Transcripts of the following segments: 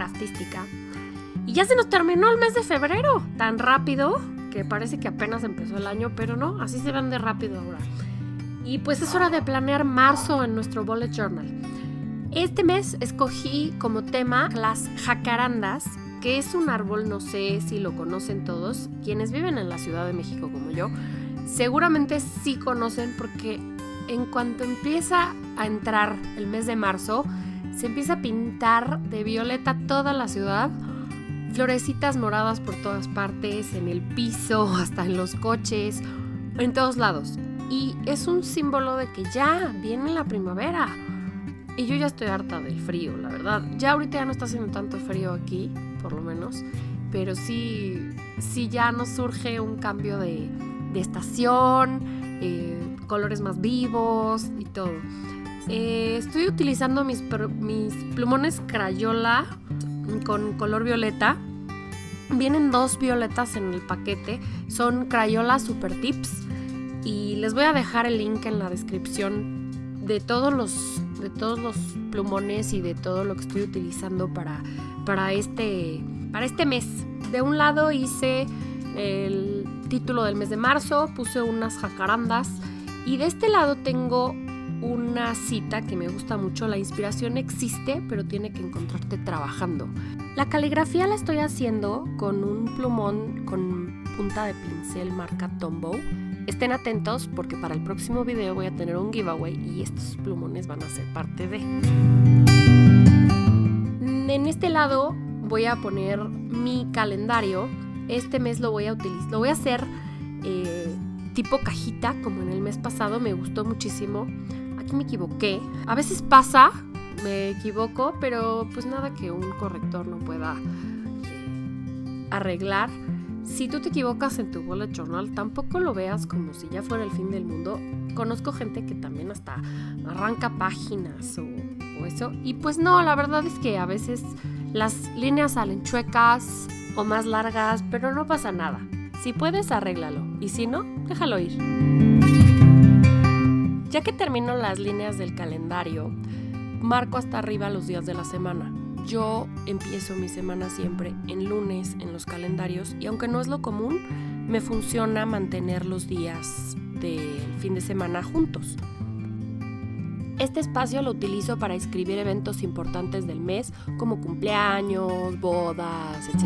artística. Y ya se nos terminó el mes de febrero, tan rápido que parece que apenas empezó el año, pero no, así se van de rápido ahora. Y pues es hora de planear marzo en nuestro bullet journal. Este mes escogí como tema las jacarandas, que es un árbol, no sé si lo conocen todos, quienes viven en la Ciudad de México como yo, seguramente sí conocen porque en cuanto empieza a entrar el mes de marzo, se empieza a pintar de violeta toda la ciudad, florecitas moradas por todas partes, en el piso, hasta en los coches, en todos lados. Y es un símbolo de que ya viene la primavera. Y yo ya estoy harta del frío, la verdad. Ya ahorita ya no está haciendo tanto frío aquí, por lo menos, pero sí ya nos surge un cambio de estación, colores más vivos y todo. Estoy utilizando mis plumones Crayola con color violeta. Vienen 2 violetas en el paquete, son Crayola Super Tips y les voy a dejar el link en la descripción de todos los plumones y de todo lo que estoy utilizando para este mes. De un lado hice el título del mes de marzo, puse unas jacarandas y de este lado tengo una cita que me gusta mucho. La inspiración existe, pero tiene que encontrarte trabajando. La caligrafía la estoy haciendo con un plumón con punta de pincel marca Tombow. Estén atentos porque para el próximo video voy a tener un giveaway y estos plumones van a ser parte de. En este lado voy a poner mi calendario. Este mes lo voy a hacer tipo cajita, como en el mes pasado. Me gustó muchísimo. Aquí me equivoqué. A veces pasa, me equivoco, pero pues nada que un corrector no pueda arreglar. Si tú te equivocas en tu bullet journal, tampoco lo veas como si ya fuera el fin del mundo. Conozco gente que también hasta arranca páginas o eso. Y pues no, la verdad es que a veces las líneas salen chuecas o más largas, pero no pasa nada. Si puedes, arréglalo. Y si no, déjalo ir. Ya que termino las líneas del calendario, marco hasta arriba los días de la semana. Yo empiezo mi semana siempre en lunes en los calendarios y aunque no es lo común, me funciona mantener los días del fin de semana juntos. Este espacio lo utilizo para escribir eventos importantes del mes como cumpleaños, bodas, etc.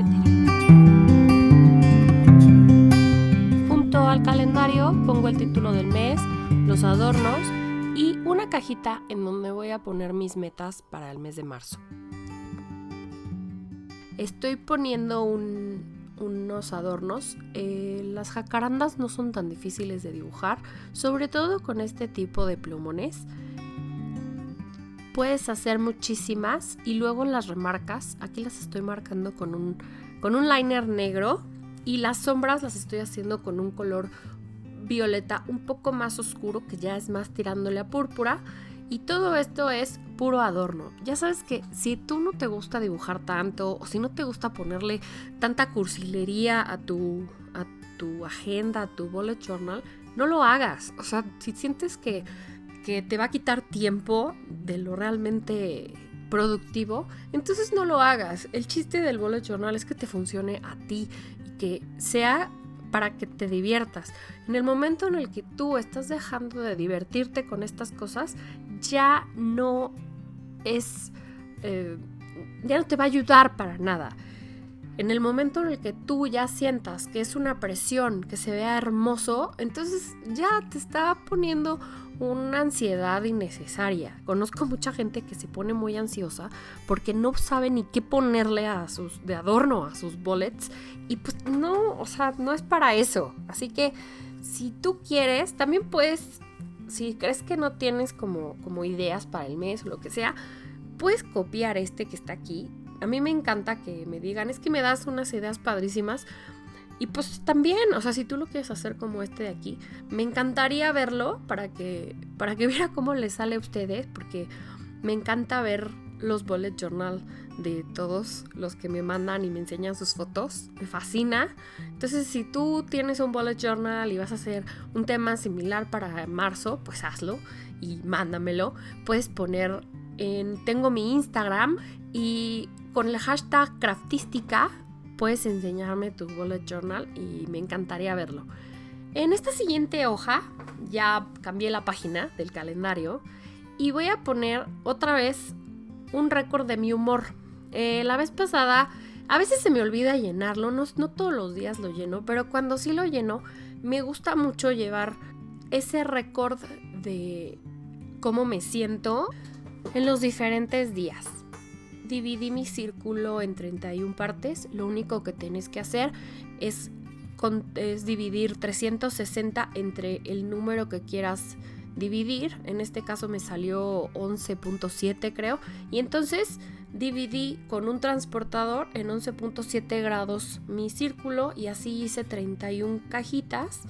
Junto al calendario pongo el título del mes, los adornos y una cajita en donde voy a poner mis metas para el mes de marzo. Estoy poniendo unos adornos. Las jacarandas no son tan difíciles de dibujar, sobre todo con este tipo de plumones. Puedes hacer muchísimas y luego las remarcas. Aquí las estoy marcando con un liner negro y las sombras las estoy haciendo con un color violeta un poco más oscuro, que ya es más tirándole a púrpura. Y todo esto es puro adorno. Ya sabes que si tú no te gusta dibujar tanto o si no te gusta ponerle tanta cursilería a tu agenda, a tu bullet journal, no lo hagas. O sea, si sientes que te va a quitar tiempo de lo realmente productivo, entonces no lo hagas. El chiste del bullet journal es que te funcione a ti y que sea para que te diviertas. En el momento en el que tú estás dejando de divertirte con estas cosas, ya no te va a ayudar para nada. En el momento en el que tú ya sientas que es una presión, que se vea hermoso, entonces ya te está poniendo una ansiedad innecesaria. Conozco mucha gente que se pone muy ansiosa porque no sabe ni qué ponerle de adorno a sus bullets y pues no, o sea, no es para eso. Así que si tú quieres, también puedes, si crees que no tienes como ideas para el mes o lo que sea, puedes copiar este que está aquí. A mí me encanta que me digan, es que me das unas ideas padrísimas. Y pues también, o sea, si tú lo quieres hacer como este de aquí, me encantaría verlo para que viera cómo les sale a ustedes, porque me encanta ver los bullet journal de todos los que me mandan y me enseñan sus fotos. Me fascina. Entonces, si tú tienes un bullet journal y vas a hacer un tema similar para marzo, pues hazlo y mándamelo. Puedes poner tengo mi Instagram y con el hashtag craftística puedes enseñarme tu bullet journal y me encantaría verlo. En esta siguiente hoja ya cambié la página del calendario y voy a poner otra vez un récord de mi humor. La vez pasada, a veces se me olvida llenarlo, no todos los días lo lleno, pero cuando sí lo lleno, me gusta mucho llevar ese récord de cómo me siento en los diferentes días. Dividí mi círculo en 31 partes. Lo único que tenés que hacer es dividir 360 entre el número que quieras dividir. En este caso me salió 11.7 creo. Y entonces dividí con un transportador en 11.7 grados mi círculo y así hice 31 cajitas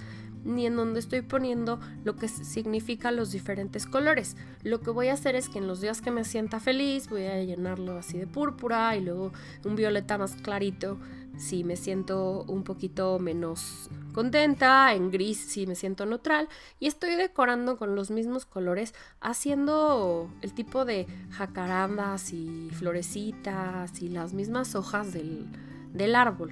y en donde estoy poniendo lo que significa los diferentes colores. Lo que voy a hacer es que en los días que me sienta feliz voy a llenarlo así de púrpura y luego un violeta más clarito si me siento un poquito menos contenta, en gris si me siento neutral, y estoy decorando con los mismos colores haciendo el tipo de jacarandas y florecitas y las mismas hojas del árbol.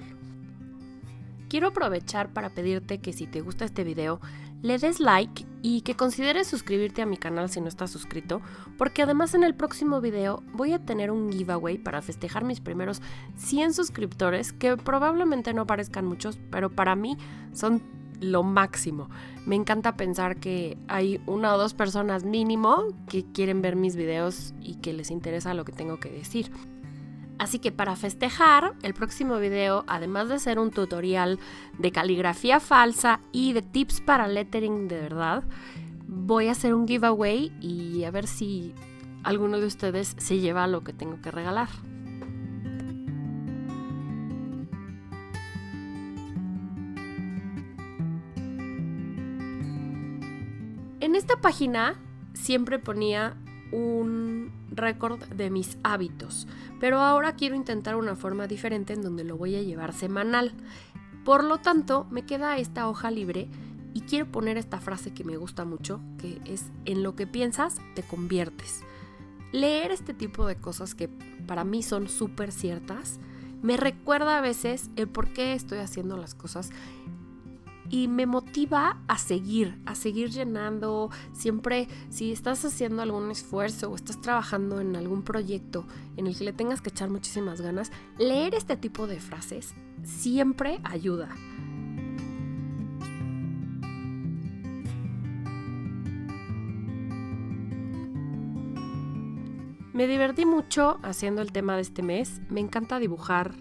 Quiero aprovechar para pedirte que si te gusta este video, le des like y que consideres suscribirte a mi canal si no estás suscrito, porque además en el próximo video voy a tener un giveaway para festejar mis primeros 100 suscriptores, que probablemente no parezcan muchos, pero para mí son lo máximo. Me encanta pensar que hay 1 o 2 personas mínimo que quieren ver mis videos y que les interesa lo que tengo que decir. Así que para festejar, el próximo video, además de ser un tutorial de caligrafía falsa y de tips para lettering de verdad, voy a hacer un giveaway y a ver si alguno de ustedes se lleva lo que tengo que regalar. En esta página siempre ponía un récord de mis hábitos, pero ahora quiero intentar una forma diferente en donde lo voy a llevar semanal. Por lo tanto, me queda esta hoja libre y quiero poner esta frase que me gusta mucho, que es: en lo que piensas, te conviertes. Leer este tipo de cosas que para mí son súper ciertas, me recuerda a veces el por qué estoy haciendo las cosas y me motiva a seguir llenando. Siempre, si estás haciendo algún esfuerzo o estás trabajando en algún proyecto en el que le tengas que echar muchísimas ganas, leer este tipo de frases siempre ayuda. Me divertí mucho haciendo el tema de este mes. Me encanta dibujar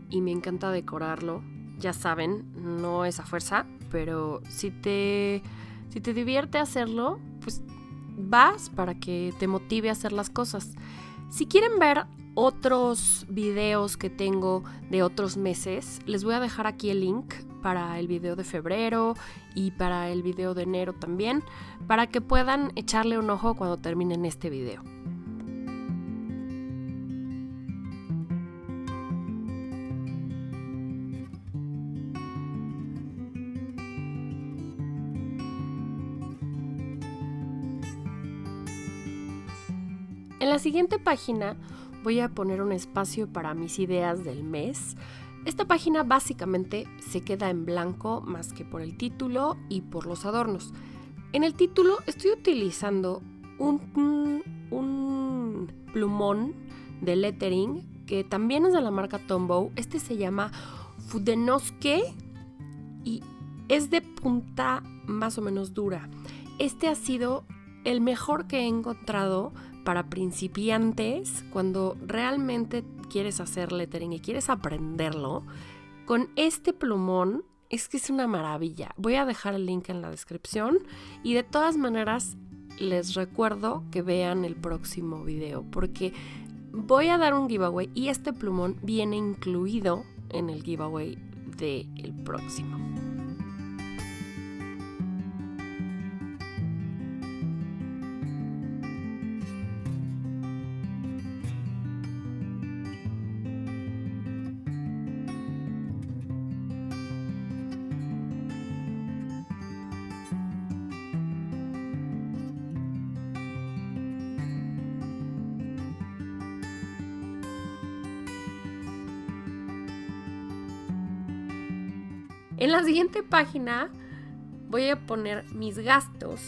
y me encanta decorarlo. Ya saben, no es a fuerza, pero si te divierte hacerlo, pues vas para que te motive a hacer las cosas. Si quieren ver otros videos que tengo de otros meses, les voy a dejar aquí el link para el video de febrero y para el video de enero también, para que puedan echarle un ojo cuando terminen este video. En la siguiente página voy a poner un espacio para mis ideas del mes. Esta página básicamente se queda en blanco más que por el título y por los adornos. En el título estoy utilizando un plumón de lettering que también es de la marca Tombow. Este se llama Fudenoske y es de punta más o menos dura. Este ha sido el mejor que he encontrado para principiantes cuando realmente quieres hacer lettering y quieres aprenderlo. Con este plumón es que es una maravilla. Voy a dejar el link en la descripción y de todas maneras les recuerdo que vean el próximo video porque voy a dar un giveaway y este plumón viene incluido en el giveaway del próximo. En la siguiente página voy a poner mis gastos.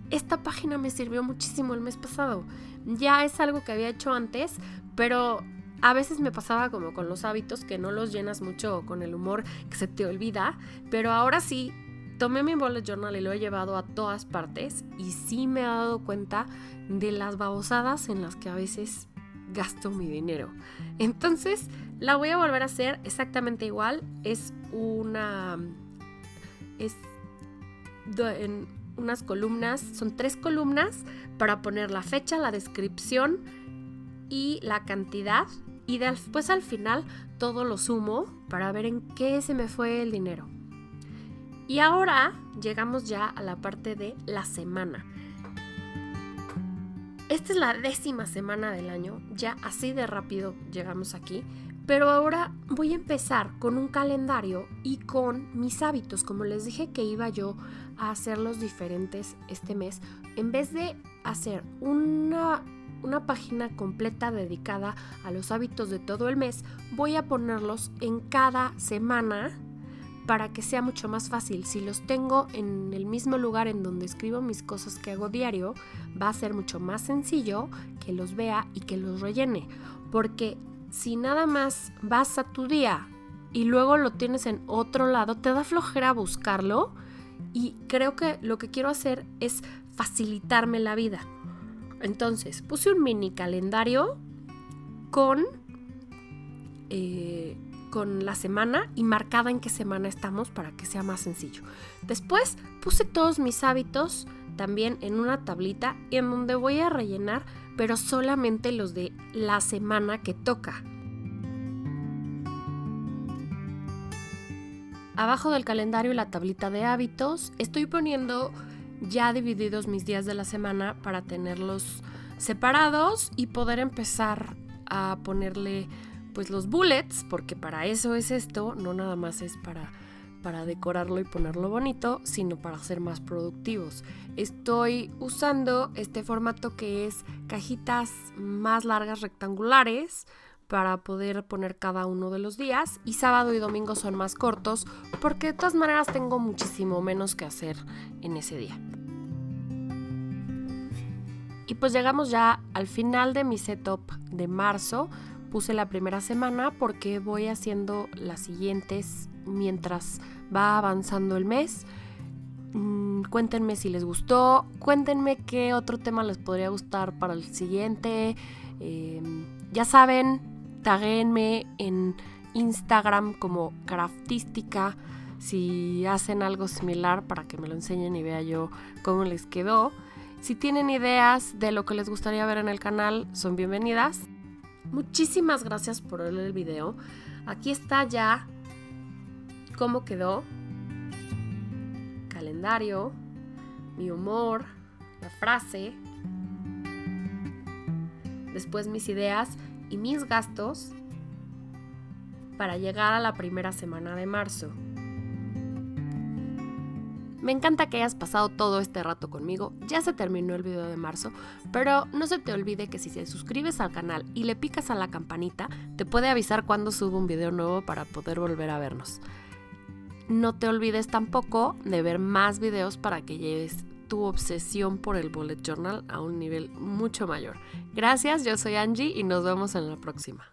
Esta página me sirvió muchísimo el mes pasado. Ya es algo que había hecho antes, pero a veces me pasaba como con los hábitos que no los llenas mucho, o con el humor que se te olvida, pero ahora sí tomé mi bullet journal y lo he llevado a todas partes y sí me he dado cuenta de las babosadas en las que a veces gasto mi dinero. Entonces la voy a volver a hacer exactamente igual. En unas columnas, son 3 columnas para poner la fecha, la descripción y la cantidad, y después al final todo lo sumo para ver en qué se me fue el dinero. Y ahora llegamos ya a la parte de la semana. Esta es la 10ª semana del año, ya así de rápido llegamos aquí. Pero ahora voy a empezar con un calendario y con mis hábitos. Como les dije que iba yo a hacerlos diferentes este mes, en vez de hacer una página completa dedicada a los hábitos de todo el mes, voy a ponerlos en cada semana para que sea mucho más fácil. Si los tengo en el mismo lugar en donde escribo mis cosas que hago diario, va a ser mucho más sencillo que los vea y que los rellene. Porque si nada más vas a tu día y luego lo tienes en otro lado, te da flojera buscarlo, y creo que lo que quiero hacer es facilitarme la vida. Entonces puse un mini calendario con la semana y marcada en qué semana estamos para que sea más sencillo. Después puse todos mis hábitos también en una tablita en donde voy a rellenar, pero solamente los de la semana que toca. Abajo del calendario y la tablita de hábitos estoy poniendo ya divididos mis días de la semana para tenerlos separados y poder empezar a ponerle pues los bullets, porque para eso es esto, no nada más es para decorarlo y ponerlo bonito, sino para ser más productivos. Estoy usando este formato que es cajitas más largas rectangulares para poder poner cada uno de los días, y sábado y domingo son más cortos porque de todas maneras tengo muchísimo menos que hacer en ese día. Y pues llegamos ya al final de mi setup de marzo. Puse la primera semana porque voy haciendo las siguientes mientras va avanzando el mes. Cuéntenme si les gustó, cuéntenme qué otro tema les podría gustar para el siguiente. Ya saben, taguéenme en Instagram como Craftística si hacen algo similar para que me lo enseñen y vea yo cómo les quedó. Si tienen ideas de lo que les gustaría ver en el canal, son bienvenidas. Muchísimas gracias por ver el video. Aquí está ya cómo quedó. Calendario, mi humor, la frase, después mis ideas y mis gastos para llegar a la primera semana de marzo. Me encanta que hayas pasado todo este rato conmigo. Ya se terminó el video de marzo, pero no se te olvide que si te suscribes al canal y le picas a la campanita, te puede avisar cuando subo un video nuevo para poder volver a vernos. No te olvides tampoco de ver más videos para que lleves tu obsesión por el bullet journal a un nivel mucho mayor. Gracias, yo soy Angie y nos vemos en la próxima.